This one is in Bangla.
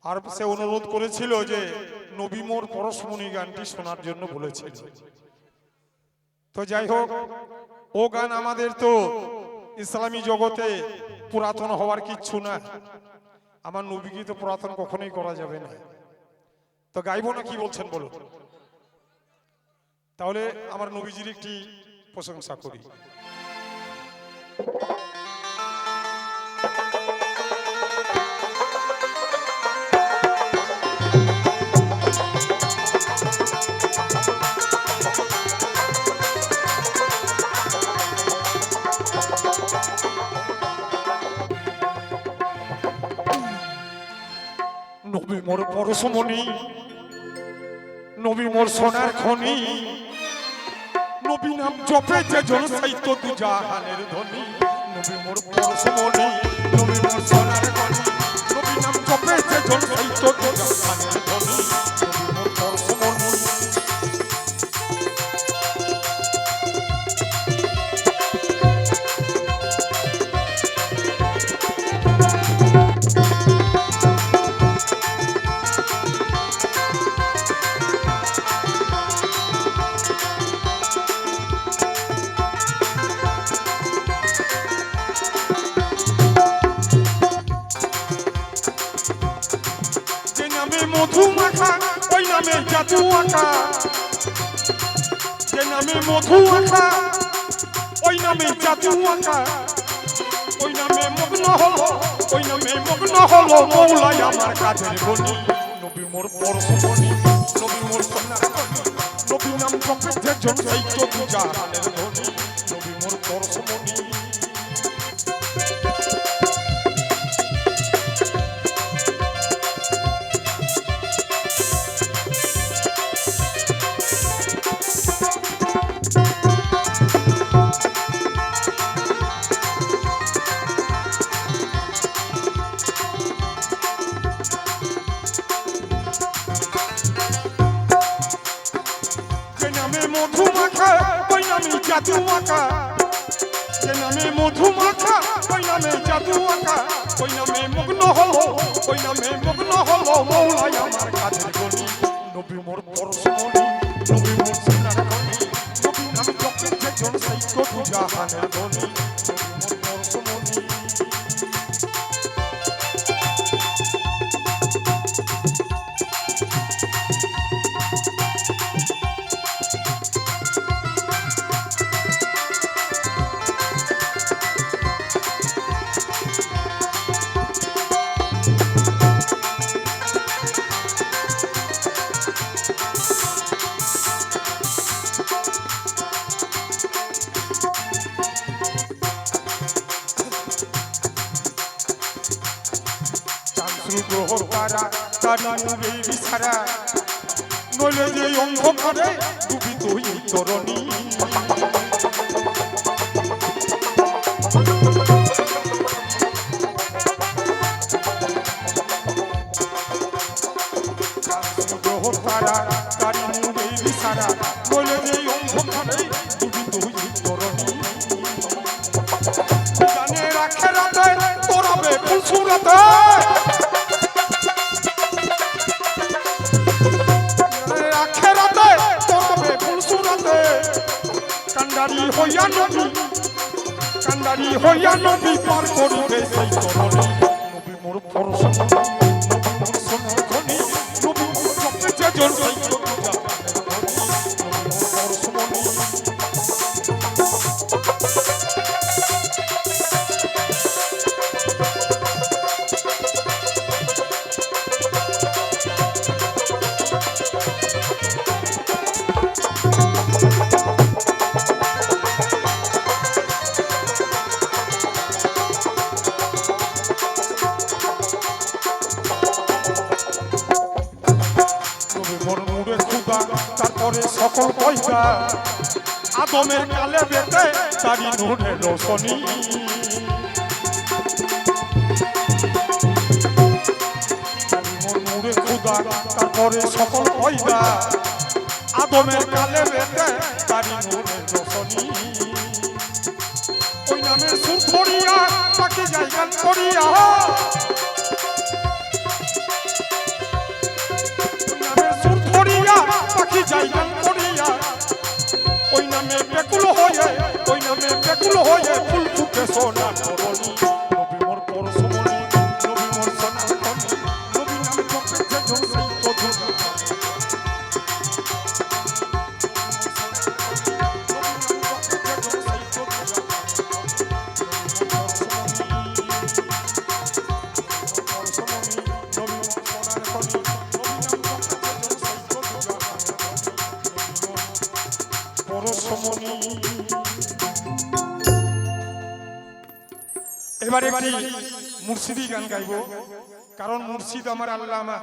আর সে অনুরোধ করেছিল যে নবী মোর পরশমণি গানটি শোনার জন্য বলেছিল। তো যাই হোক, ও গান আমাদের তো ইসলামী জগতে পুরাতন হওয়ার কিচ্ছু না। আমার নবীকে তো পুরাতন কখনোই করা যাবে না। তো গাইবো না, কি বলছেন বলুন? তাহলে আমার নবীজির একটি প্রশংসা করি। নবী মোর পরশমণি, নবী মোর সোনার খনি, নবী নাম জপে যে জন সাইতো দু জাহানের ধনী। নবী মোর পরশমণি, নবী মোর সোনার খনি, নবী নাম জপে যে জন সাইতো দু জাহানের ধনী। নবী মোর পরশমণি। মধু মাখা ওই নামে জাদু আঁকা, যে নামে মধু আঁকা ওই নামে জাদু আঁকা, ওই নামে মগ্ন হলো, ওই নামে মগ্ন হলো মৌলাই আমার কাজের গনি। নবী মোর পরশমণি, নবী মোর সোনার খনি, নবী নাম জপে যে জন সাইতো দু জাহানের ধনী। নবী মোর পরশমণি। মধু মাখা ওই নামে জাদু আঁকা, যে নামে মধু মাখা ওই নামে জাদু আঁকা, ওই নামে মগ্ন হলো, ওই নামে মগ্ন হলো মৌলাই আমার কাজের গনি। নবী মোর পরশমণি, নবী মোর সোনার খনি, নবী নাম জপে যে জন সাইতো দু জাহানের ধনী। নবী মোর পরশমণি। নইলে যে অন্ধকারে ডুবি তুই তরণী। তারা তারি মুড়ে বিছারা, নইলে যে অন্ধকারে ডুবি তুই তরণী। জানে রাখে রাতে তোরাবে ফুলসুরাতে, কান্ডারি হইয়া নবী, কান্ডারি হইয়া নবী পার করিবে সেই তরণী। নবী মোর পরশমণি, নবী মোর সোনার খনি, নবী মোর জপে যে জন সাইতো দু জাহানের ধনী। নবী মোর পরশমণি। তারপরে সকল পয়সা আদমের কালে বেতে তারি নূরের রোশনী। নূরে খুদা তারপরে সকল পয়সা আদমের কালে বেতে তারি নূরের রোশনী। ওই নামের সুর করিয়া তাকে জায়গা করিয়া যাই গান করিয়া ওই নামে বেকুল হয়ে ওই নামে বেকুল হয়ে ফুল ফুটে সোনা করনি নবী মোর পরশমণি নবী মোর সনাতনী নবী নাম জপে যে জন সেই তো দুর্গা এবারে একটি মুর্শিদি গান গাইব কারণ মুর্শিদ আমার আল্লাহ আমার